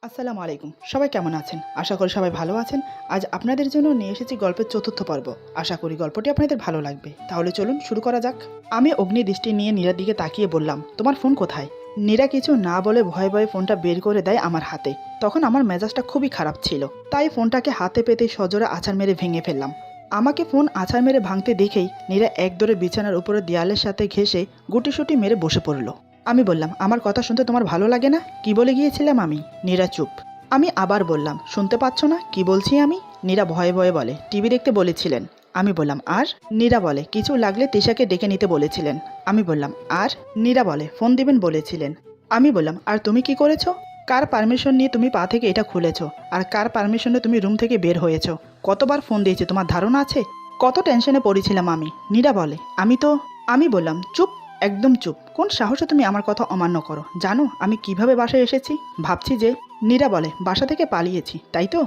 আসসালামু আলাইকুম। সবাই কেমন আছেন? আশা করি সবাই ভালো আছেন। আজ আপনাদের জন্য নিয়ে এসেছি গল্পের চতুর্থ পর্ব। আশা করি গল্পটি আপনাদের ভালো লাগবে। তাহলে চলুন শুরু করা যাক। আমি অগ্নি দৃষ্টি নিয়ে নীরার দিকে তাকিয়ে বললাম, তোমার ফোন কোথায়? নীরা কিছু না বলে ভয়ে ভয়ে ফোনটা বের করে দেয় আমার হাতে। তখন আমার মেজাজটা খুবই খারাপ ছিল, তাই ফোনটাকে হাতে পেতে সজোরে আছাড় মেরে ভেঙে ফেললাম। আমাকে ফোন আছাড় মেরে ভাঙতে দেখেই নীরা একদরে বিছানার উপরে দেয়ালের সাথে ঘেঁষে গুটিসুটি মেরে বসে পড়ল। আমি বললাম, আমার কথা শুনতে তোমার ভালো লাগে না? কি বলে গিয়েছিলাম আমি? নীরা চুপ। আমি আবার বললাম, শুনতে পাচ্ছ না কি বলছি আমি? নীরা ভয়ে ভয়ে বলে, টিভি দেখতে বলেছিলেন। আমি বললাম, আর? নীরা বলে, কিছু লাগলে তিশাকে ডেকে নিতে বলেছিলেন। আমি বললাম, আর? নীরা বলে, ফোন দিবেন বলেছিলেন। আমি বললাম, আর তুমি কি করেছো? কার পারমিশন নিয়ে তুমি পা থেকে এটা খুলেছো? আর কার পারমিশনে তুমি রুম থেকে বের হয়েছো? কতবার ফোন দিয়েছি তোমার ধারণা আছে? কত টেনশনে পড়েছিলাম আমি। নীরা বলে, আমি বললাম, চুপ, একদম চুপ। কোন সাহসে তুমি আমার কথা অমান্য করো? জানো আমি কিভাবে বাসায় এসেছি? ভাবছি যে। নীরা বলে, বাসা থেকে পালিয়েছি তাই তো?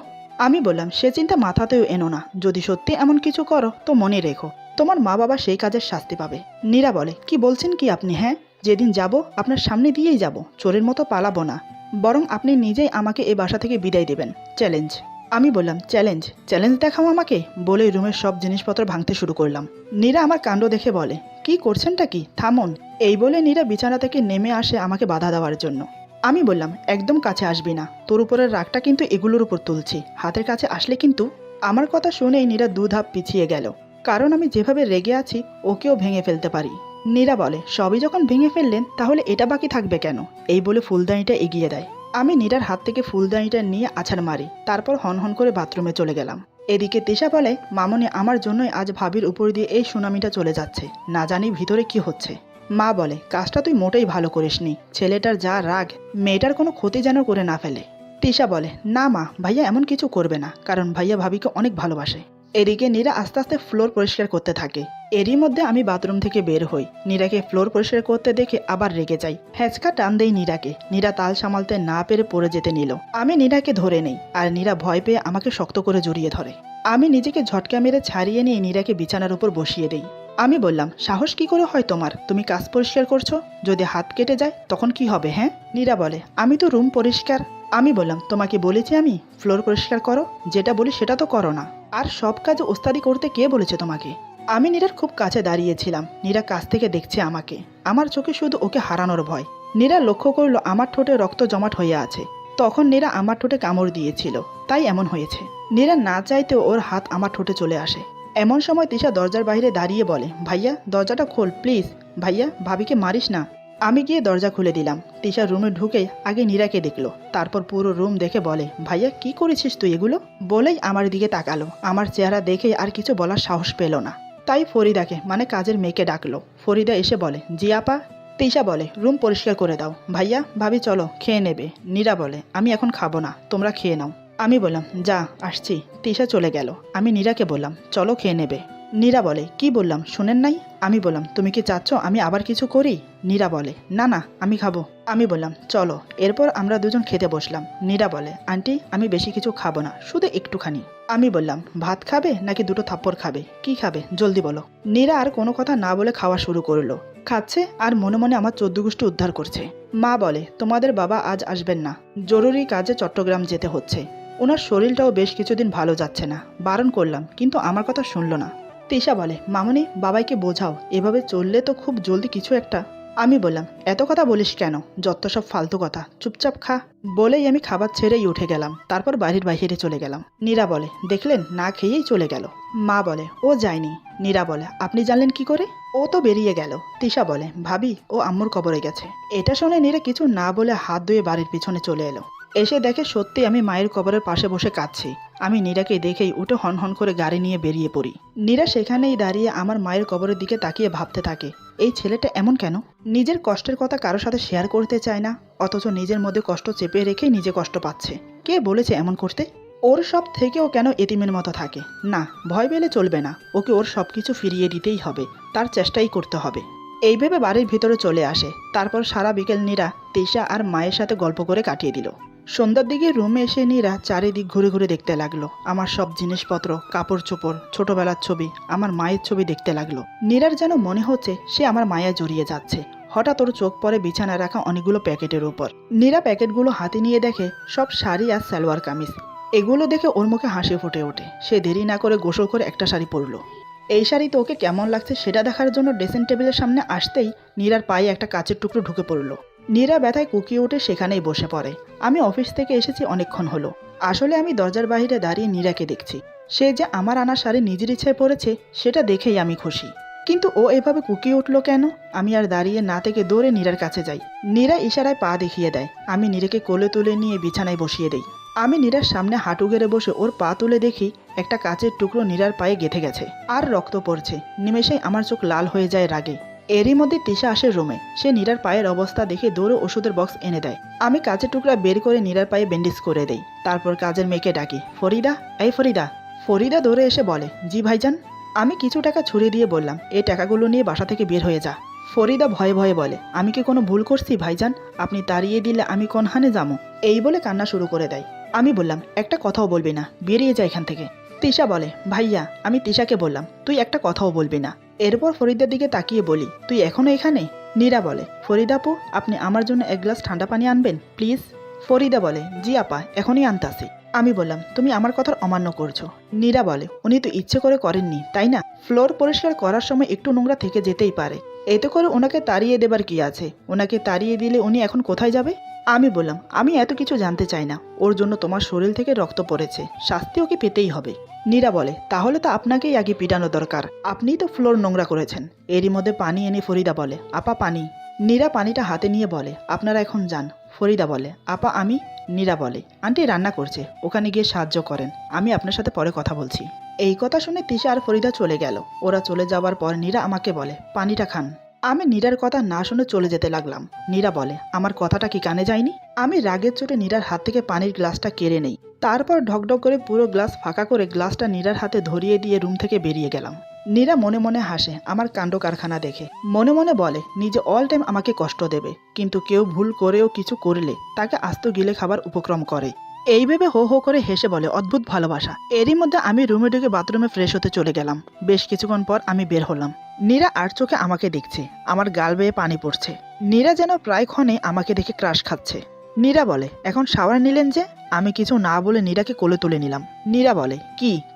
আমি বললাম, সে চিন্তা মাথাতেও এনো না। যদি সত্যি এমন কিছু করো তো মনে রেখো, তোমার মা বাবা সেই কাজের শাস্তি পাবে। নীরা বলে, কি বলছেন কি আপনি? হ্যাঁ, যেদিন যাব আপনার সামনে দিয়েই যাব, চোরের মতো পালাবো না। বরং আপনি নিজেই আমাকে এই বাসা থেকে বিদায় দেবেন। চ্যালেঞ্জ। আমি বললাম, চ্যালেঞ্জ? চ্যালেঞ্জ দেখাও আমাকে। বলেই রুমের সব জিনিসপত্র ভাঙতে শুরু করলাম। নীরা আমার কাণ্ড দেখে বলে, কি করছেনটা কি? থামুন। এই বলে নীরা বিছানা থেকে নেমে আসে আমাকে বাধা দেওয়ার জন্য। আমি বললাম, একদম কাছে আসবি না, তোর উপরের রাগটা কিন্তু এগুলোর উপর তুলছি, হাতের কাছে আসলে কিন্তু। আমার কথা শুনেই নীরা দু ধাপ পিছিয়ে গেল, কারণ আমি যেভাবে রেগে আছি ওকেও ভেঙে ফেলতে পারি। নীরা বলে, সবই যখন ভেঙে ফেললেন তাহলে এটা বাকি থাকবে কেন? এই বলে ফুলদানিটা এগিয়ে দেয়। আমি নীরার হাত থেকে ফুলদানিটা নিয়ে আছাড় মারি, তারপর হনহন করে বাথরুমে চলে গেলাম। এদিকে তিশা বলে, মামনি, আমার জন্যই আজ ভাবির উপর দিয়ে এই সুনামিটা চলে যাচ্ছে, না জানি ভিতরে কি হচ্ছে। মা বলে, কাজটা তুই মোটেই ভালো করিসনি, ছেলেটার যা রাগ, মেয়েটার কোনো ক্ষতি যেন করে না ফেলে। তিশা বলে, না মা, ভাইয়া এমন কিছু করবে না, কারণ ভাইয়া ভাবিকে অনেক ভালোবাসে। এদিকে নীরা আস্তে আস্তে ফ্লোর পরিষ্কার করতে থাকে। এরই মধ্যে আমি বাথরুম থেকে বের হই। নীরাকে ফ্লোর পরিষ্কার করতে দেখে আবার রেগে যাই। হ্যাঁচকা টান দেই নীরাকে। নীরা তাল সামালতে না পেরে পড়ে যেতে নিল। আমি নীরাকে ধরে নেই, আর নীরা ভয় পেয়ে আমাকে শক্ত করে জড়িয়ে ধরে। আমি নিজেকে ঝটকা মেরে ছাড়িয়ে নিয়ে নীরাকে বিছানার উপর বসিয়ে দেই। আমি বললাম, সাহস কি করে হয় তোমার? তুমি কাজ পরিষ্কার করছো, যদি হাত কেটে যায় তখন কি হবে? হ্যাঁ? নীরা বলে, আমি তো রুম পরিষ্কার। আমি বললাম, তোমাকে বলেছি আমি ফ্লোর পরিষ্কার করো? যেটা বলি সেটা তো করো না। আর সব কাজ ওস্তাদি করতে কে বলেছে তোমাকে? আমি নীরার খুব কাছে দাঁড়িয়েছিলাম। নীরা কাছ থেকে দেখছে আমাকে। আমার চোখে শুধু ওকে হারানোর ভয়। নীরা লক্ষ্য করলো আমার ঠোঁটে রক্ত জমাট হয়ে আছে। তখন নীরা আমার ঠোঁটে কামড় দিয়েছিল, তাই এমন হয়েছে। নীরা না চাইতেও ওর হাত আমার ঠোঁটে চলে আসে। এমন সময় তিশা দরজার বাইরে দাঁড়িয়ে বলে, ভাইয়া দরজাটা খোল প্লিজ। ভাইয়া, ভাবিকে মারিস না। আমি গিয়ে দরজা খুলে দিলাম। তিশা রুমে ঢুকেই আগে নীরাকে দেখলো, তারপর পুরো রুম দেখে বলে, ভাইয়া কি করেছিস তুই এগুলো? বলেই আমার দিকে তাকালো। আমার চেহারা দেখেই আর কিছু বলার সাহস পেল না, তাই ফরিদাকে মানে কাজের মেয়েকে ডাকলো। ফরিদা এসে বলে, জি আপা। তিশা বলে, রুম পরিষ্কার করে দাও। ভাইয়া ভাবি চলো খেয়ে নেবে। নীরা বলে, আমি এখন খাবো না, তোমরা খেয়ে নাও। আমি বললাম, যা আসছি। তিশা চলে গেল। আমি নীরাকে বললাম, চলো খেয়ে নেবে। নীরা বলে, কি বললাম শোনেন নাই? আমি বললাম, তুমি কি চাচ্ছ আমি আবার কিছু করি? নীরা বলে, না না আমি খাবো। আমি বললাম, চলো। এরপর আমরা দুজন খেতে বসলাম। নীরা বলে, আন্টি আমি বেশি কিছু খাবো না, শুধু একটুখানি। আমি বললাম, ভাত খাবে নাকি দুটো থাপ্পড় খাবে? কি খাবে জলদি বলো। নীরা আর কোনো কথা না বলে খাওয়া শুরু করলো। খাচ্ছে আর মনে মনে আমার 14 গোষ্ঠী উদ্ধার করছে। মা বলে, তোমাদের বাবা আজ আসবেন না, জরুরি কাজে চট্টগ্রাম যেতে হচ্ছে। ওনার শরীরটাও বেশ কিছুদিন ভালো যাচ্ছে না। বারণ করলাম কিন্তু আমার কথা শুনলো না। তিশা বলে, মামনি বাবাইকে বোঝাও, এভাবে চললে তো খুব জলদি কিছু একটা। আমি বললাম, এত কথা বলিস কেন? যত সব ফালতু কথা, চুপচাপ খা। বলেই আমি খাবার ছেড়েই উঠে গেলাম। তারপর বাড়ির বাইরে চলে গেলাম। নীরা বলে, দেখলেন না খেয়েই চলে গেল। মা বলে, ও যায়নি। নীরা বলে, আপনি জানলেন কি করে? ও তো বেরিয়ে গেল। তিশা বলে, ভাবি ও আম্মুর কবরে গেছে। এটা শুনে নীরা কিছু না বলে হাত ধুয়ে বাড়ির পিছনে চলে এলো। এসে দেখে সত্যি আমি মায়ের কবরের পাশে বসে কাঁদছি। আমি নীরাকে দেখেই উঠে হনহন করে গাড়ি নিয়ে বেরিয়ে পড়ি। নীরা সেখানেই দাঁড়িয়ে আমার মায়ের কবরের দিকে তাকিয়ে ভাবতে থাকে, এই ছেলেটা এমন কেন? নিজের কষ্টের কথা কারোর সাথে শেয়ার করতে চায় না, অথচ নিজের মধ্যে কষ্ট চেপে রেখেই নিজে কষ্ট পাচ্ছে। কে বলেছে এমন করতে? ওর সব থেকেও কেন এতিমের মতো থাকে? না, ভয় পেলে চলবে না, ওকে ওর সব কিছু ফিরিয়ে দিতেই হবে, তার চেষ্টাই করতে হবে। এই ভেবে বাড়ির ভিতরে চলে আসে। তারপর সারা বিকেল নীরা তিশা আর মায়ের সাথে গল্প করে কাটিয়ে দিল। সন্ধ্যার দিকে রুমে এসে নীরা চারিদিক ঘুরে ঘুরে দেখতে লাগলো। আমার সব জিনিসপত্র, কাপড় চোপড়, ছোটবেলার ছবি, আমার মায়ের ছবি দেখতে লাগলো। নীরার যেন মনে হচ্ছে সে আমার মায়া জড়িয়ে যাচ্ছে। হঠাৎ ওর চোখ পড়ে বিছানায় রাখা অনেকগুলো প্যাকেটের উপর। নীরা প্যাকেটগুলো হাতে নিয়ে দেখে সব শাড়ি আর সালোয়ার কামিজ। এগুলো দেখে ওর মুখে হাসি ফুটে ওঠে। সে দেরি না করে গোসল করে একটা শাড়ি পরলো। এই শাড়িতে ওকে কেমন লাগছে সেটা দেখার জন্য ড্রেসিং টেবিলের সামনে আসতেই নীরার পায়ে একটা কাচের টুকরো ঢুকে পড়ল। নীরা ব্যথায় কুকিয়ে উঠে সেখানেই বসে পড়ে। আমি অফিস থেকে এসেছি অনেকক্ষণ হলো। আসলে আমি দরজার বাইরে দাঁড়িয়ে নীরাকে দেখছি। সে যে আমার আনা শাড়ি নিজের ইচ্ছায় পরেছে সেটা দেখেই আমি খুশি। কিন্তু ও এভাবে কুকিয়ে উঠলো কেন? আমি আর দাঁড়িয়ে না থেকে দৌড়ে নীরার কাছে যাই। নীরা ইশারায় পা দেখিয়ে দেয়। আমি নীরাকে কোলে তুলে নিয়ে বিছানায় বসিয়ে দেই। আমি নীরার সামনে হাঁটু গেড়ে বসে ওর পা তুলে দেখি একটা কাচের টুকরো নীরার পায়ে গেঁথে গেছে আর রক্ত পড়ছে। নিমেষেই আমার চোখ লাল হয়ে যায় রাগে। এরই মধ্যে তিশা আসে রুমে। সে নীরার পায়ের অবস্থা দেখে দৌড়ে ওষুধের বক্স এনে দেয়। আমি কাচের টুকরা বের করে নীরার পায়ে ব্যান্ডেজ করে দেই। তারপর কাজের মেয়েকে ডাকি, ফরিদা, এই ফরিদা। ফরিদা দৌড়ে এসে বলে, জি ভাইজান। আমি কিছু টাকা ছুড়ে দিয়ে বললাম, এই টাকাগুলো নিয়ে বাসা থেকে বের হয়ে যা। ফরিদা ভয়ে ভয়ে বলে, আমি কি কোনো ভুল করছি ভাইজান? আপনি তাড়িয়ে দিলে আমি কোন হানে যাবো? এই বলে কান্না শুরু করে দেয়। আমি বললাম, একটা কথাও বলবি না, বেরিয়ে যা এখান থেকে। তিশা বলে, ভাইয়া আমি তিশাকে বললাম তুই একটা কথাও বলবি না। এরপর ফরিদার দিকে তাকিয়ে বলি, তুই এখনো এখানে? নীরা বলে, ফরিদাপু আপনি আমার জন্য এক গ্লাস ঠান্ডা পানি আনবেন প্লিজ। ফরিদা বলে, জি আপা এখনই আনতাছি। আমি বললাম, তুমি আমার কথার অমান্য করছো। নীরা বলে, উনি তো ইচ্ছে করে করেননি তাই না? ফ্লোর পরিষ্কার করার সময় একটু নোংরা থেকে যেতেই পারে। এতে করে ওনাকে তাড়িয়ে দেবার কি আছে? ওনাকে তাড়িয়ে দিলে উনি এখন কোথায় যাবে? আমি বললাম, আমি এত কিছু জানতে চাই না। ওর জন্য তোমার শরীর থেকে রক্ত পড়েছে, শাস্তি ওকে পেতেই হবে। নীরা বলে, তাহলে তো আপনাকেই আগে পিটানো দরকার, আপনিই তো ফ্লোর নোংরা করেছেন। এরই মধ্যে পানি এনে ফরিদা বলে, আপা পানি। নীরা পানিটা হাতে নিয়ে বলে, আপনারা এখন যান। ফরিদা বলে, আপা আমি? নীরা বলে, আন্টি রান্না করছে, ওখানে গিয়ে সাহায্য করেন, আমি আপনার সাথে পরে কথা বলছি। এই কথা শুনে তিশা আর ফরিদা চলে গেল। ওরা চলে যাওয়ার পর নীরা আমাকে বলে, পানিটা খান। আমি নীরার কথা না শুনে চলে যেতে লাগলাম। নীরা বলে, আমার কথাটা কি কানে যায়নি? আমি রাগের চোটে নীরার হাত থেকে পানির গ্লাসটা কেড়ে নেই। তারপর ঢকঢক করে পুরো গ্লাস ফাঁকা করে গ্লাসটা নীরার হাতে ধরিয়ে দিয়ে রুম থেকে বেরিয়ে গেলাম। নীরা মনে মনে হাসে আমার কাণ্ড কারখানা দেখে। মনে মনে বলে, নিজে অল টাইম আমাকে কষ্ট দেবে, কিন্তু কেউ ভুল করেও কিছু করলে তাকে আস্ত গিলে খাবার উপক্রম করে। এই ভেবে হো হো করে হেসে বলে, অদ্ভুত ভালোবাসা। এরই মধ্যে আমি রুমে ঢুকে বাথরুমে ফ্রেশ হতে চলে গেলাম। বেশ কিছুক্ষণ পর আমি বের হলাম। নীরা আর চোখে আমাকে দেখছে। আমার গাল বেয়ে পানি পড়ছে। নীরা যেন প্রায় ক্ষণে আমাকে দেখে ক্রাশ খাচ্ছে। নীরা বলে, এখন শাওয়ার নিলেন যে? আমি কিছু না বলে নীরাকে কোলে তুলে নিলাম। নীরা বলে,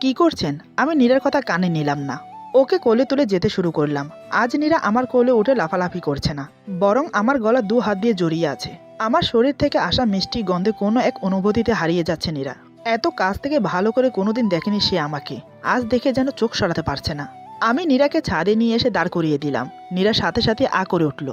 কি করছেন? আমি নীরার কথা কানে নিলাম না। ওকে কোলে তুলে যেতে শুরু করলাম। আজ নীরা আমার কোলে উঠে লাফালাফি করছে না, বরং আমার গলা দু হাত দিয়ে জড়িয়ে আছে। আমার শরীর থেকে আসা মিষ্টি গন্ধে কোনো এক অনুভূতিতে হারিয়ে যাচ্ছে নীরা। এত কাছ থেকে ভালো করে কোনোদিন দেখেনি সে আমাকে। আজ দেখে যেন চোখ সরাতে পারছে না। আমি নীরাকে ছাদে নিয়ে এসে দাঁড় করিয়ে দিলাম। নীরা সাথে সাথে আ করে উঠল।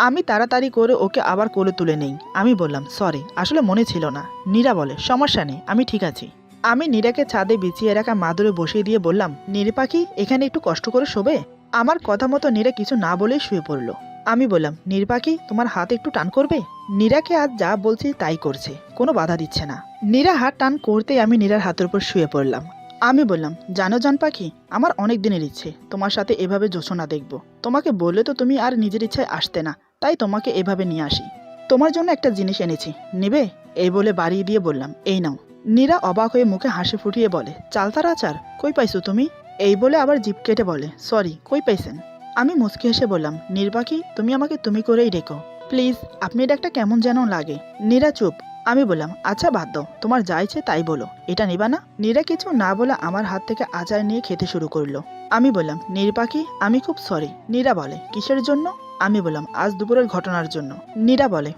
আমি তাড়াতাড়ি করে ওকে আবার কোলে তুলে নেই। আমি বললাম, সরি, আসলে মনে ছিল না। নীরা বলে, সমস্যা নেই, আমি ঠিক আছি। আমি নীরাকে ছাদে বিছিয়ে রাখা মাদুরে বসিয়ে দিয়ে বললাম, নীর পাখি এখানে একটু কষ্ট করে শোবে। আমার কথা মতো নীরা কিছু না বলেই শুয়ে পড়ল। আমি বললাম, নীর পাখি তোমার হাত একটু টান করবে? নীরাকে আজ যা বলছি তাই করছে, কোনো বাধা দিচ্ছে না। নীরা হাত টান করতেই আমি নীরার হাতের উপর শুয়ে পড়লাম। আমি বললাম, জানো জান পাখি, আমার অনেক দিনের ইচ্ছে তোমার সাথে এভাবে জোছনা দেখব। তোমাকে বললে তো তুমি আর নিজের ইচ্ছায় আসতে না, তাই তোমাকে এভাবে নিয়ে আসি। তোমার জন্য একটা জিনিস এনেছি, নেবে? এই বলে বাড়িয়ে দিয়ে বললাম, এই নাও। নীরা অবাক হয়ে মুখে হাসি ফুটিয়ে বলে, চালতার আচার? কই পাইছো তুমি? এই বলে আবার জিভ কেটে বলে, সরি, কই পাইছেন? আমি মুচকি হেসে বললাম, নীর পাখি তুমি আমাকে তুমি করেই ডেকো প্লিজ, আপনি ডাকটা কেমন যেন লাগে। নীরা চুপ। আমি বললাম, আচ্ছা বাদ দাও, তোমার যা ইচ্ছে তাই বলো, এটা নিবা না? নীরা কিছু না বলে আমার হাত থেকে আচার নিয়ে খেতে শুরু করলো। আমি বললাম, নীর পাখি আমি খুব সরি। নীরা বলে, কিসের জন্য? আমি বললাম, আজ দুপুরের ঘটনার জন্য। নীরা বলে,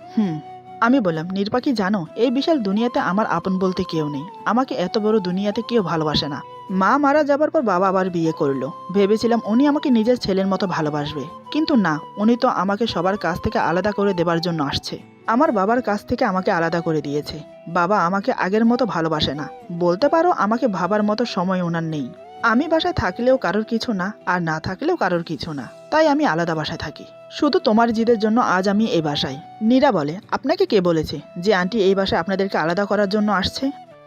আমি বললাম, নীর পাখি জানো, এই বিশাল দুনিয়াতে আমার আপন বলতে কেউ নেই। আমাকে এত বড় দুনিয়াতে কেউ ভালোবাসে না। মা মারা যাবার পর বাবা আবার বিয়ে করলো। ভেবেছিলাম উনি আমাকে নিজের ছেলের মতো ভালোবাসবে, কিন্তু না, উনি তো আমাকে সবার কাছ থেকে আলাদা করে দেবার জন্য আসছে। আমার বাবার কাছ থেকে আমাকে আলাদা করে দিয়েছে। বাবা আমাকে আগের মতো ভালোবাসে না, বলতে পারো আমাকে ভাবার মতো সময় ওনার নেই। আমি বাসায় থাকলেও কারোর কিছু না, আর না থাকলেও কারোর কিছু না, তাই আমি আলাদা বাসায় থাকি। শুধু তোমার জিদের জন্য আজ আমি এই বাসায়। নীরা বলে, আপনাকে কে বলেছে যে আন্টি এই বাসায় আপনাদেরকে আলাদা করার জন্য আসছে?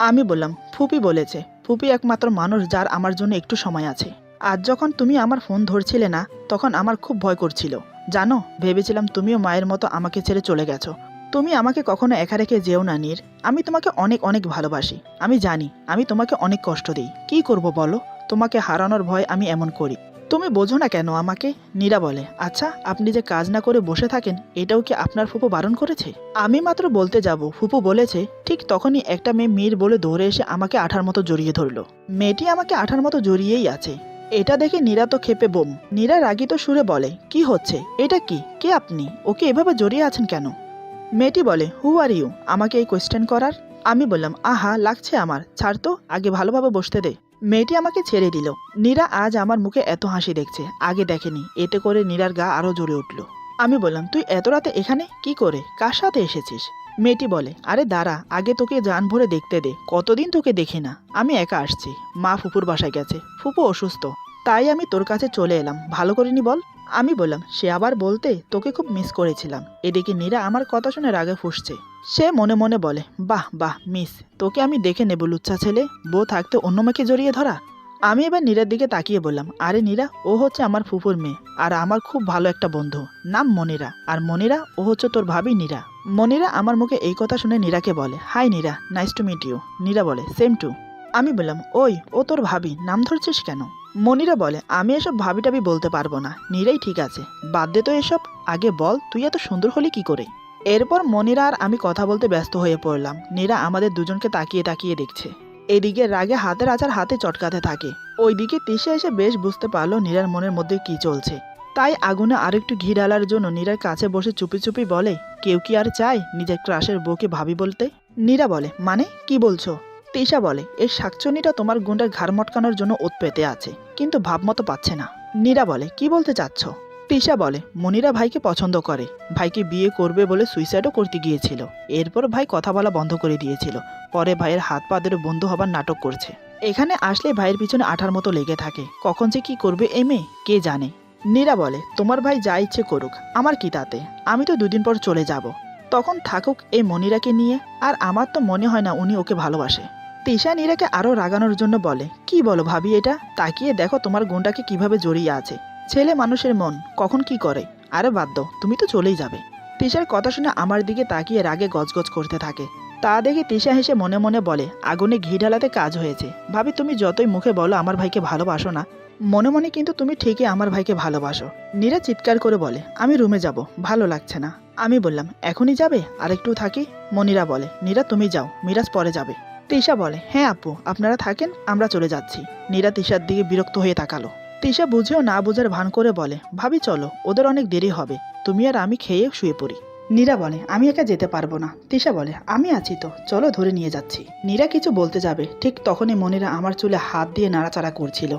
আমি বললাম, ফুপি বলেছে। ফুপি একমাত্র মানুষ যার আমার জন্য একটু সময় আছে। আজ যখন তুমি আমার ফোন ধরছিলে না, তখন আমার খুব ভয় করছিল। জানো, ভেবেছিলাম তুমিও মায়ের মতো আমাকে ছেড়ে চলে গেছো। তুমি আমাকে কখনো একা রেখে যেও না নীর। আমি তোমাকে অনেক অনেক ভালোবাসি। আমি জানি আমি তোমাকে অনেক কষ্ট দিই। কি করব বলো? তোমাকে হারানোর ভয় আমি এমন করি। তুমি বোঝো না কেন আমাকে? নীরা বলে, আচ্ছা আপনি যে কাজ না করে বসে থাকেন এটাও কি আপনার ফুপু বারণ করেছে? আমি মাত্র বলতে যাব ফুপু বলেছে, ঠিক তখনই একটা মেয়ে মীর বলে দৌড়ে এসে আমাকে আঠার মতো জড়িয়ে ধরলো। মেয়েটি আমাকে আঠার মতো জড়িয়েই আছে। এটা দেখে নীরা তো ক্ষেপে বোম। নীরা রাগিত সুরে বলে, কি হচ্ছে? এটা কি? কে আপনি? ওকে এভাবে জড়িয়ে আছেন কেন? মেয়েটি বলে, হু আর ইউ আমাকে এই কোয়েশ্চেন করার? আমি বললাম, আহা লাগছে আমার, ছাড় তো, আগে ভালোভাবে বসতে দে। মেয়েটি আমাকে ছেড়ে দিল। নীরা আজ আমার মুখে এত হাসি দেখছে, আগে দেখেনি। এতে করে নীরার গা আরো জ্বলে উঠল। আমি বললাম, তুই এত রাতে এখানে কি করে, কার সাথে এসেছিস? মেয়েটি বলে, আরে দাঁড়া, আগে তোকে জান ভরে দেখতে দে, কতদিন তোকে দেখি না। আমি একা আসছি, মা ফুপুর বাসায় গেছে, ফুপু অসুস্থ, তাই আমি তোর কাছে চলে এলাম, ভালো করিনি বল? আমি বললাম, সে আবার বলতে, তোকে খুব মিস করেছিলাম। এদিকে নীরা আমার কথা শুনে রাগে ফুঁসছে। সে মনে মনে বলে, বাহ বাহ মিস, তোকে আমি দেখে নেব লুচ্চা ছেলে, বউ থাকতে অন্য মেয়েকে জড়িয়ে ধরা। আমি এবার নীরার দিকে তাকিয়ে বললাম, আরে নীরা, ও হচ্ছে আমার ফুফুর মেয়ে, আর আমার খুব ভালো একটা বন্ধু, নাম মনিরা। আর মনিরা, ও হচ্ছে তোর ভাবি নীরা। মনিরা আমার মুখে এই কথা শুনে নীরাকে বলে, hi Nira, nice to meet you. Nira বলে, সেম টু। আমি বললাম, ওই ও তোর ভাবি, নাম ধরছিস কেন? মনিরা বলে, আমি এসব ভাবি টাবি বলতে পারবো না, নীরাই ঠিক আছে, বাদ দে তো এসব, আগে বল তুই এত সুন্দর হলি কি করে? এরপর মনিরা আর আমি কথা বলতে ব্যস্ত হয়ে পড়লাম। নীরা আমাদের দুজনকে তাকিয়ে তাকিয়ে দেখছে। এদিকে রাগে হাতের আচার হাতে চটকাতে থাকে। ওইদিকে তিশা এসে বেশ বুঝতে পারলো নীরার মনের মধ্যে কি চলছে। তাই আগুনে আরেকটু ঘি ঢালার জন্য নীরার কাছে বসে চুপি চুপি বলে, কেউ কি আর চায় নিজের ক্রাশের বউকে ভাবি বলতে? নীরা বলে, মানে কি বলছো? তিশা বলে, এই শাকচুনিটা তোমার গুন্ডার ঘাড় মটকানোর জন্য ওত পেতে আছে, কিন্তু ভাবমতো পাচ্ছে না। নীরা বলে, কি বলতে চাচ্ছ? তিশা বলে, মনিরা ভাইকে পছন্দ করে, ভাইকে বিয়ে করবে বলে সুইসাইডও করতে গিয়েছিল। এরপর ভাই কথা বলা বন্ধ করে দিয়েছিল। পরে ভাইয়ের হাত পা ধরে বন্ধু হবার নাটক করছে। এখানে আসলে ভাইয়ের পিছনে আঠার মতো লেগে থাকে। কখন যে কি করবে এই মেয়ে কে জানে। নীরা বলে, তোমার ভাই যা ইচ্ছে করুক, আমার কি তাতে, আমি তো দুদিন পর চলে যাব, তখন থাকুক এই মনিরাকে নিয়ে। আর আমার তো মনে হয় না উনি ওকে ভালোবাসে। তিশা নীরাকে আরো রাগানোর জন্য বলে, কি বলো ভাবি এটা? তাকিয়ে দেখো তোমার গুণটাকে কিভাবে জড়িয়ে আছে। ছেলে মানুষের মন কখন কি করে। আরে বাদ দাও, তুমি তো চলেই যাবে। তিশার কথা শুনে আমার দিকে তাকিয়ে রাগে গজগজ করতে থাকে। তা দেখে তিশা হেসে মনে মনে বলে, আগুনে ঘি ঢালাতে কাজ হয়েছে। ভাবি তুমি যতই মুখে বলো আমার ভাইকে ভালোবাসো না, মনে মনে কিন্তু তুমি ঠিকই আমার ভাইকে ভালোবাসো। নীরা চিৎকার করে বলে, আমি রুমে যাব, ভালো লাগছে না। আমি বললাম, এখনই যাবে? আরেকটু থাকি। মনিরা বলে, নীরা তুমি যাও, মিরাজ পরে যাবে। তিশা বলে, হ্যাঁ আপু আপনারা থাকেন, আমরা চলে যাচ্ছি। নীরা তিশার দিকে বিরক্ত হয়ে তাকালো। তিশা বুঝেও না বুঝার ভান করে বলে, ভাবি চলো, ওদের অনেক দেরি হবে, তুমি আর আমি খেয়ে শুয়ে পড়ি। নীরা বলে, আমি একা যেতে পারবো না। তিশা বলে, আমি আছি তো, চলো ধরে নিয়ে যাচ্ছি। নীরা কিছু বলতে যাবে, ঠিক তখনই মনিরা আমার চুলে হাত দিয়ে নাড়াচাড়া করছিল।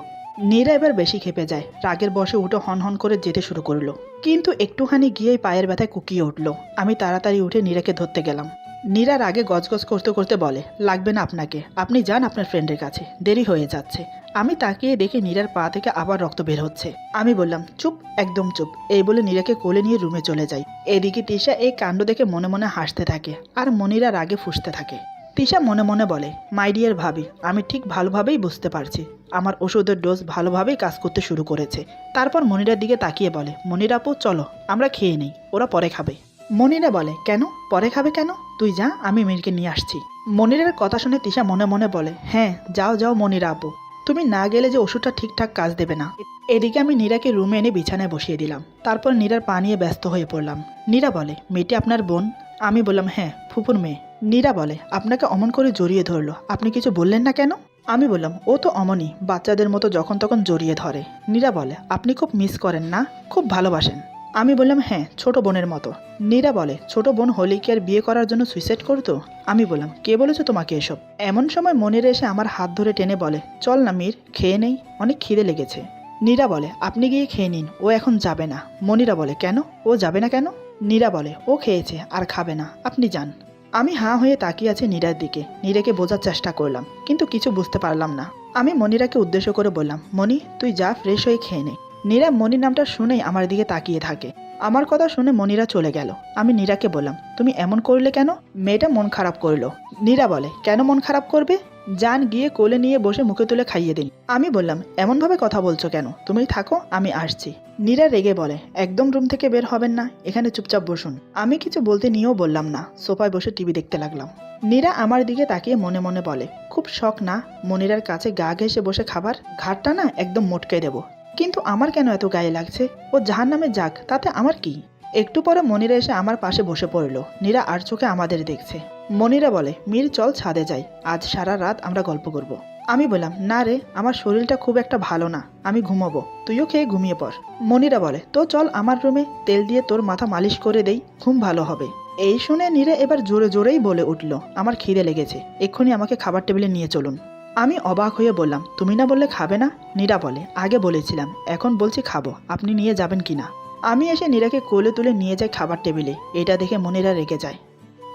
নীরা এবার বেশি খেপে যায়, রাগের বশে উঠে হন হন করে যেতে শুরু করলো। কিন্তু একটুখানি গিয়েই পায়ের ব্যথায় কুকিয়ে উঠলো। আমি তাড়াতাড়ি উঠে নীরাকে ধরতে গেলাম। নীরা রাগে গজগজ করতে করতে বলে, লাগবে না আপনাকে, আপনি যান আপনার ফ্রেন্ডের কাছে, দেরি হয়ে যাচ্ছে। আমি তাকিয়ে দেখে নীরার পা থেকে আবার রক্ত বের হচ্ছে। আমি বললাম, চুপ, একদম চুপ, এই বলে নীরাকে কোলে নিয়ে রুমে চলে যাই। এদিকে তিশা এই কাণ্ড দেখে মনে মনে হাসতে থাকে, আর মনিরা রাগে ফুঁসতে থাকে। তিশা মনে মনে বলে, মাই ডিয়ার ভাবি, আমি ঠিক ভালোভাবেই বুঝতে পারছি আমার ওষুধের ডোজ ভালোভাবেই কাজ করতে শুরু করেছে। তারপর মনিরার দিকে তাকিয়ে বলে, মনিরা আপু চলো আমরা খেয়ে নেই, ওরা পরে খাবে। মনিরা বলে, কেন পরে খাবে কেন? তুই যা, আমি মীরকে নিয়ে আসছি। মনিরার কথা শুনে তিশা মনে মনে বলে, হ্যাঁ যাও যাও মনিরা আপু, তুমি না গেলে যে ওষুধটা ঠিকঠাক কাজ দেবে না। এদিকে আমি নীরাকে রুমে এনে বিছানায় বসিয়ে দিলাম। তারপর নীরার পা নিয়ে ব্যস্ত হয়ে পড়লাম। নীরা বলে, মেয়েটি আপনার বোন? আমি বললাম, হ্যাঁ ফুপুর মেয়ে। নীরা বলে, আপনাকে অমন করে জড়িয়ে ধরলো, আপনি কিছু বললেন না কেন? আমি বললাম, ও তো অমনই, বাচ্চাদের মতো যখন তখন জড়িয়ে ধরে। নীরা বলে, আপনি খুব মিস করেন না, খুব ভালোবাসেন? আমি বললাম, হ্যাঁ ছোট বোনের মতো। নীরা বলে, ছোট বোন হলে কি আর বিয়ে করার জন্য সুইসাইড করতো? আমি বললাম, কে বলেছে তোমাকে এসব? এমন সময় মনিরা এসে আমার হাত ধরে টেনে বলে, চল না মীর, খেয়ে নেই, অনেক খিদে লেগেছে। নীরা বলে, আপনি গিয়ে খেয়ে নিন, ও এখন যাবে না। মনিরা বলে, কেন, ও যাবে না কেন? নীরা বলে, ও খেয়েছে আর খাবে না, আপনি যান। আমি হাঁ হয়ে তাকিয়ে আছি নীরার দিকে। নীরাকে বোঝার চেষ্টা করলাম, কিন্তু কিছু বুঝতে পারলাম না। আমি মনিরাকে উদ্দেশ্য করে বললাম, মনি তুই যা, ফ্রেশ হয়ে খেয়ে নে। নীরা মনির নামটা শুনেই আমার দিকে তাকিয়ে থাকে। আমার কথা শুনে মনিরা চলে গেল। আমি নীরাকে বললাম, তুমি এমন করলে কেন? মেয়েটা মন খারাপ করলো। নীরা বলে, কেন মন খারাপ করবে? যান গিয়ে কোলে নিয়ে বসে মুখে তুলে খাইয়ে দিন। আমি বললাম, এমনভাবে কথা বলছো কেন, তুমি থাকো, আমি আসছি। নীরা রেগে বলে, একদম রুম থেকে বের হবেন না, এখানে চুপচাপ বসুন। আমি কিছু বলতে নিয়েও বললাম না, সোফায় বসে টিভি দেখতে লাগলাম। নীরা আমার দিকে তাকিয়ে মনে মনে বলে, খুব শখ না মনিরার কাছে গা ঘেঁষে বসে খাবার, ঘাটটা না একদম মোটকে দেবো। কিন্তু আমার কেন এত গায়ে লাগছে? ও জাহান্নামে যাক, তাতে আমার কি? একটু পরে মনিরা এসে আমার পাশে বসে পড়ল। নীরা আর চোখে আমাদের দেখছে। মনিরা বলে, মীর চল ছাদে যাই, আজ সারা রাত আমরা গল্প করব। আমি বললাম, না রে, আমার শরীরটা খুব একটা ভালো না, আমি ঘুমাবো, তুইও খেয়ে ঘুমিয়ে পড়। মনিরা বলে, তো চল আমার রুমে, তেল দিয়ে তোর মাথা মালিশ করে দেই, ঘুম ভালো হবে। এই শুনে নীরা এবার জোরে জোরেই বলে উঠল, আমার খিদে লেগেছে, এক্ষুনি আমাকে খাবার টেবিলে নিয়ে চলুন। আমি অবাক হয়ে বললাম, তুমি না বললে খাবে না? নীরা বলে, আগে বলেছিলাম, এখন বলছি খাবো, আপনি নিয়ে যাবেন কিনা। আমি এসে নীরাকে কোলে তুলে নিয়ে যাই খাবার টেবিলে। এটা দেখে মনিরা রেগে যায়।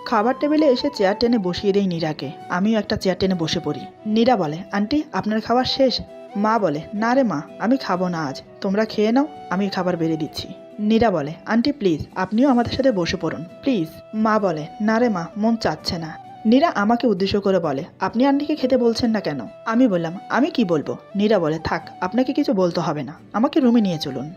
খাবার টেবিলে এসে চেয়ার টেনে বসিয়ে দেই নীরাকে। আমিও একটা চেয়ার টেনে বসে পড়ি। নীরা বলে, আন্টি আপনার খাবার শেষ? মা বলে, না রে মা, আমি খাবো না আজ, তোমরা খেয়ে নাও, আমি খাবার বেড়ে দিচ্ছি। নীরা বলে, আন্টি প্লিজ আপনিও আমাদের সাথে বসে পড়ুন প্লিজ। মা বলে, না রে মা, মন চাচ্ছে না। নীরা আমাকে উদ্দেশ্য করে বলে, আপনি আন্টিকে খেতে বলছেন না কেন? আমি বললাম, আমি কি বলবো? নীরা বলে, থাক, আপনাকে কিছু বলতে হবে না, আমাকে রুমে নিয়ে চলুন।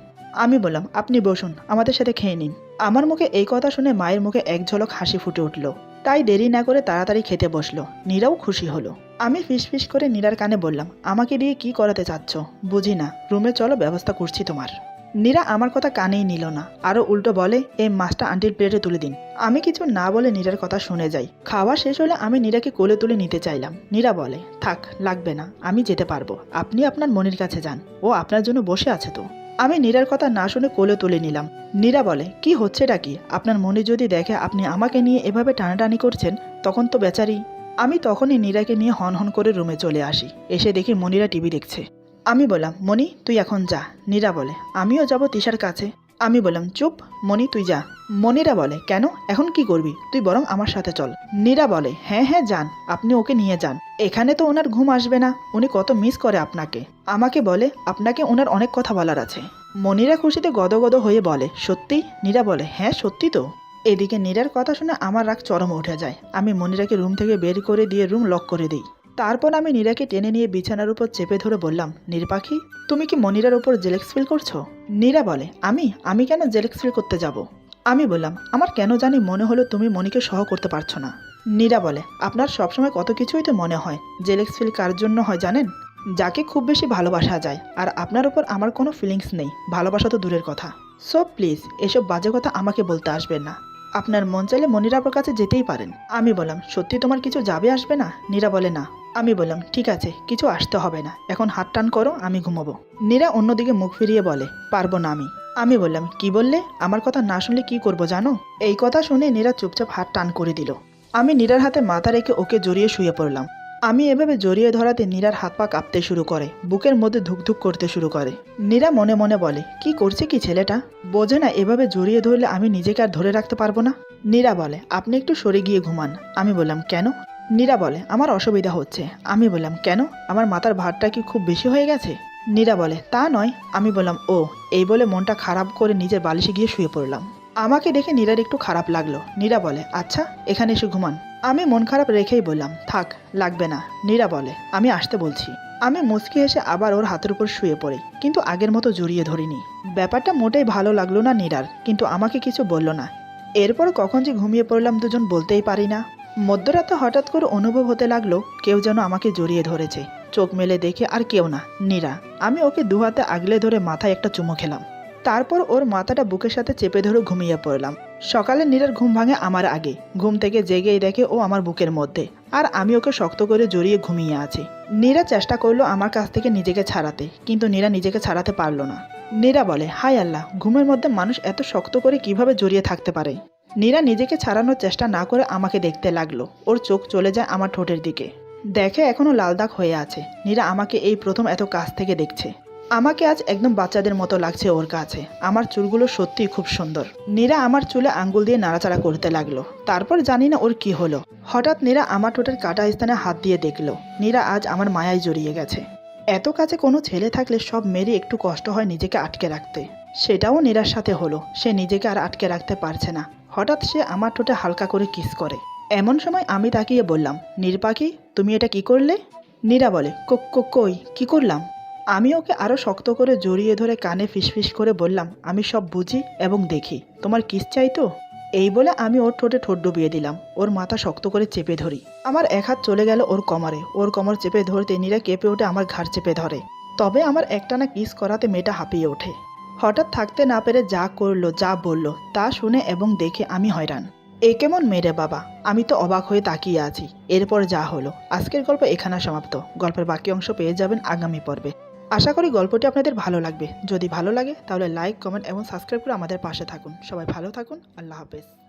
আমি বললাম, আপনি বসুন, আমাদের সাথে খেয়ে নিন। আমার মুখে এই কথা শুনে মায়ের মুখে এক ঝলক হাসি ফুটে উঠল। তাই দেরি না করে তাড়াতাড়ি খেতে বসলো। নীরাও খুশি হলো। আমি ফিসফিস করে নীরার কানে বললাম, আমাকে দিয়ে কি করাতে চাচ্ছ? বুঝি না, রুমে চলো, ব্যবস্থা করছি তোমার। নীরা আমার কথা কানেই নিল না, আরো উল্টো বলে, এই মাছটা আন্টির প্লেটে তুলে দিন। আমি কিছু না বলে নীরার কথা শুনে যাই। খাওয়া শেষ হলে আমি নীরাকে কোলে তুলে নিতে চাইলাম। নীরা বলে, থাক, লাগবে না, আমি যেতে পারবো, আপনি আপনার মনির কাছে যান, ও আপনার জন্য বসে আছে তো। আমি নীরার কথা না শুনে কোলে তুলে নিলাম। নীরা বলে, কি হচ্ছেটা কি? আপনার মনি যদি দেখে আপনি আমাকে নিয়ে এভাবে টানাটানি করছেন, তখন তো বেচারি। আমি তখনই নীরাকে নিয়ে হন হন করে রুমে চলে আসি। এসে দেখি মনিরা টিভি দেখছে। আমি বললাম, মনি তুই এখন যা। নীরা বলে, আমিও যাব তিশার কাছে। আমি বললাম, চুপ মনি, তুই যা। মনিরা বলে, কেন, এখন কি করবি? তুই বরং আমার সাথে চল। নীরা বলে, হ্যাঁ হ্যাঁ যান, আপনি ওকে নিয়ে যান, এখানে তো ওনার ঘুম আসবে না, উনি কত মিস করে আপনাকে। আমাকে বলে, আপনাকে ওনার অনেক কথা বলার আছে। মনিরা খুশিতে গদগদ হয়ে বলে, সত্যি? নীরা বলে, হ্যাঁ সত্যি তো। এদিকে নীরার কথা শুনে আমার রাগ চরমে উঠে যায়। আমি মনিরাকে রুম থেকে বের করে দিয়ে রুম লক করে দিই। তারপর আমি নীরাকে টেনে নিয়ে বিছানার উপর চেপে ধরে বললাম, নীর পাখি, তুমি কি মনিরার উপর জেলেক্স ফিল করছো? নীরা বলে, আমি কেন জেলেক্স ফিল করতে যাব? আমি বললাম, আমার কেন জানি মনে হলো তুমি মনিকে সহ করতে পারছো না। নীরা বলে, আপনার সবসময় কত কিছুই তো মনে হয়। জেলেক্স ফিল কার জন্য হয় জানেন? যাকে খুব বেশি ভালোবাসা যায়। আর আপনার উপর আমার কোনো ফিলিংস নেই, ভালোবাসা তো দূরের কথা। সো প্লিজ এসব বাজে কথা আমাকে বলতে আসবেন না। আপনার মন চাইলে মনিরা আপনার কাছে যেতেই পারেন। আমি বললাম, সত্যি তোমার কিছু যাবে আসবে না? নীরা বলে, না। আমি বললাম, ঠিক আছে, কিছু আসতে হবে না, এখন হাত টান করো, আমি ঘুমাবো। নীরা অন্যদিকে মুখ ফিরিয়ে বলে, পারবো না আমি। আমি বললাম, কি বললে? আমার কথা না শুনলে কি করবো জানো? এই কথা শুনে নীরা চুপচাপ হাত টান করে দিল। আমি নীরার হাতে মাথা রেখে ওকে জড়িয়ে শুয়ে পড়লাম। আমি এভাবে জড়িয়ে ধরাতে নীরার হাত পা কাঁপতে শুরু করে, বুকের মধ্যে ধুকধুক করতে শুরু করে। নীরা মনে মনে বলে, কি করছে কি ছেলেটা? বোঝে না এভাবে জড়িয়ে ধরলে আমি নিজেকে আর ধরে রাখতে পারবো না। নীরা বলে, আপনি একটু সরে গিয়ে ঘুমান। আমি বললাম, কেন? নীরা বলে, আমার অসুবিধা হচ্ছে। আমি বললাম, কেন? আমার মাথার ভারটা কি খুব বেশি হয়ে গেছে? নীরা বলে, তা নয়। আমি বললাম, ও, এই বলে মনটা খারাপ করে নিজের বালিশে গিয়ে শুয়ে পড়লাম। আমাকে দেখে নীরার একটু খারাপ লাগলো। নীরা বলে, আচ্ছা এখানে এসে ঘুমান। আমি মন খারাপ রেখেই বললাম, থাক, লাগবে না। নীরা বলে, আমি আসতে বলছি। আমি মুচকি এসে আবার ওর হাতের উপর শুয়ে পড়ি, কিন্তু আগের মতো জড়িয়ে ধরিনি। ব্যাপারটা মোটেই ভালো লাগলো না নীরার, কিন্তু আমাকে কিছু বলল না। এরপর কখন যে ঘুমিয়ে পড়লাম দুজন বলতেই পারি না। মধ্যরাতে হঠাৎ করে অনুভব হতে লাগলো কেউ যেন আমাকে জড়িয়ে ধরেছে। চোখ মেলে দেখে আর কেউ না, নীরা। আমি ওকে দু হাতে আগলে ধরে মাথায় একটা চুমু খেলাম। তারপর ওর মাথাটা বুকের সাথে চেপে ধরে ঘুমিয়ে পড়লাম। সকালে নীরার ঘুম ভাঙে আমার আগে। ঘুম থেকে জেগেই দেখে ও আমার বুকের মধ্যে, আর আমি ওকে শক্ত করে জড়িয়ে ঘুমিয়ে আছি। নীরা চেষ্টা করলো আমার কাছ থেকে নিজেকে ছাড়াতে, কিন্তু নীরা নিজেকে ছাড়াতে পারলো না। নীরা বলে, হায় আল্লাহ, ঘুমের মধ্যে মানুষ এত শক্ত করে কিভাবে জড়িয়ে থাকতে পারে। নীরা নিজেকে ছাড়ানোর চেষ্টা না করে আমাকে দেখতে লাগলো। ওর চোখ চলে যায় আমার ঠোঁটের দিকে, দেখে এখনো লাল দাগ হয়ে আছে। নীরা আমাকে এই প্রথম এত কাছ থেকে দেখছে। আমাকে আজ একদম বাচ্চাদের মতো লাগছে ওর কাছে। আমার চুলগুলো সত্যিই খুব সুন্দর। নীরা আমার চুলে আঙ্গুল দিয়ে নাড়াচাড়া করতে লাগলো। তারপর জানি না ওর কি হলো, হঠাৎ নীরা আমার ঠোঁটের কাটা স্থানে হাত দিয়ে দেখলো। নীরা আজ আমার মায়ায় জড়িয়ে গেছে। এত কাছে কোনো ছেলে থাকলে সব মেয়েরই একটু কষ্ট হয় নিজেকে আটকে রাখতে। সেটাও নীরার সাথে হলো। সে নিজেকে আর আটকে রাখতে পারছে না। হঠাৎ সে আমার ঠোঁটে হালকা করে কিস করে। এমন সময় আমি তাকিয়ে বললাম, নীর পাখি, তুমি এটা কি করলে? নীরা বলে, কই কি করলাম? আমি ওকে আরো শক্ত করে জড়িয়ে ধরে কানে ফিসফিস করে বললাম, আমি সব বুঝি এবং দেখি, তোমার কিস চাই তো? এই বলে আমি ওর ঠোঁটে ঠোঁট ডুবিয়ে দিলাম। ওর মাথা শক্ত করে চেপে ধরি। আমার এক হাত চলে গেল ওর কোমরে। ওর কোমর চেপে ধরতে নীরা কেঁপে ওঠে আমার ঘাড় চেপে ধরে। তবে আমার একটানা কিস করাতে মেয়েটা হাঁপিয়ে ওঠে। হঠাৎ থাকতে না পেরে যা করলো যা বলল তা শুনে এবং দেখে আমি হয়রান। এ কেমন মেরে বাবা, আমি তো অবাক হয়ে তাকিয়ে আছি। এরপর যা হলো। আজকের গল্প এখানে সমাপ্ত। গল্পের বাকি অংশ পেয়ে যাবেন আগামী পর্বে। আশা করি গল্পটি আপনাদের ভালো লাগবে। যদি ভালো লাগে তাহলে লাইক, কমেন্ট এবং সাবস্ক্রাইব করে আমাদের পাশে থাকুন। সবাই ভালো থাকুন। আল্লাহ হাফেজ।